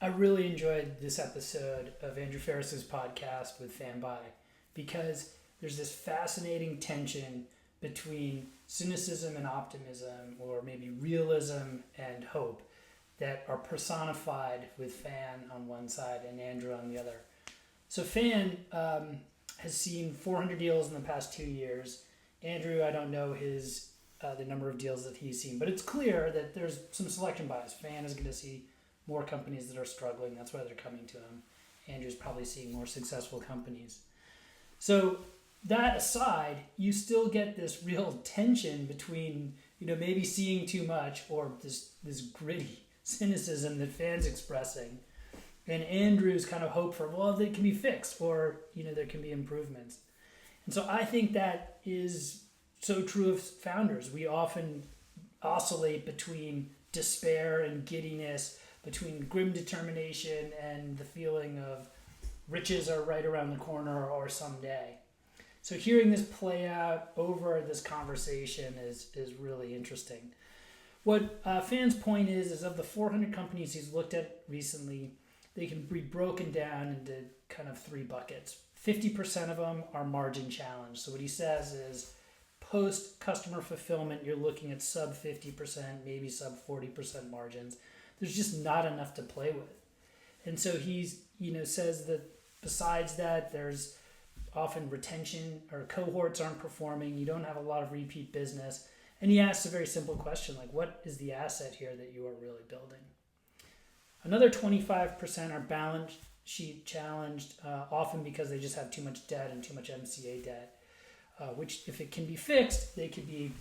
I really enjoyed this episode of Andrew Faris's podcast with Fanby because there's this fascinating tension between cynicism and optimism, or maybe realism and hope, that are personified with Fan on one side and Andrew on the other. So Fan has seen 400 deals in the past 2 years. Andrew, I don't know the number of deals that he's seen, but it's clear that there's some selection bias. Fan is going to see more companies that are struggling. That's why they're coming to him. Andrew's probably seeing more successful companies. So that aside, you still get this real tension between, maybe seeing too much or this gritty cynicism that Fan's expressing, and Andrew's kind of hope for, well, they can be fixed, or, there can be improvements. And so I think that is so true of founders. We often oscillate between despair and giddiness, between grim determination and the feeling of riches are right around the corner or someday. So hearing this play out over this conversation is really interesting. What Fan's point is of the 400 companies he's looked at recently, they can be broken down into kind of 3 buckets. 50% of them are margin challenged. So what he says is post customer fulfillment, you're looking at sub 50%, maybe sub 40% margins. There's just not enough to play with. And so he's, says that besides that, there's often retention, or cohorts aren't performing. You don't have a lot of repeat business. And he asks a very simple question, like, what is the asset here that you are really building? Another 25% are balance sheet challenged, often because they just have too much debt and too much MCA debt, which if it can be fixed, they could be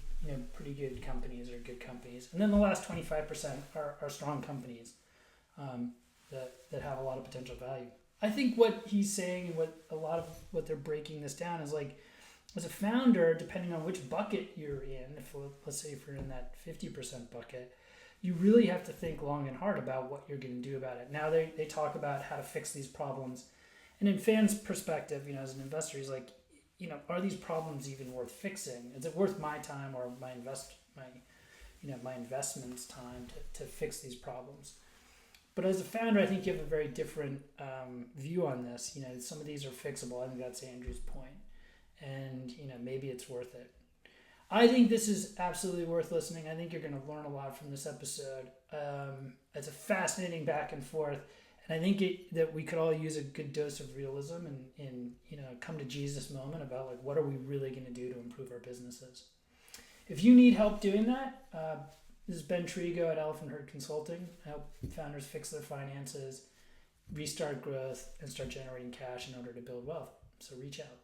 pretty good companies or good companies. And then the last 25% are strong companies that have a lot of potential value. I think what he's saying, and what they're breaking this down is, like, as a founder, depending on which bucket you're in, let's say if you're in that 50% bucket, you really have to think long and hard about what you're going to do about it. Now they talk about how to fix these problems. And in Fan's perspective, as an investor, he's like, are these problems even worth fixing? Is it worth my time or my investment's time to fix these problems? But as a founder, I think you have a very different view on this. Some of these are fixable. I think that's Andrew's point. And, maybe it's worth it. I think this is absolutely worth listening. I think you're going to learn a lot from this episode. It's a fascinating back and forth. And I think that we could all use a good dose of realism and come to Jesus moment about, like, what are we really going to do to improve our businesses? If you need help doing that, this is Ben Trigo at Elephant Herd Consulting. I help founders fix their finances, restart growth, and start generating cash in order to build wealth. So reach out.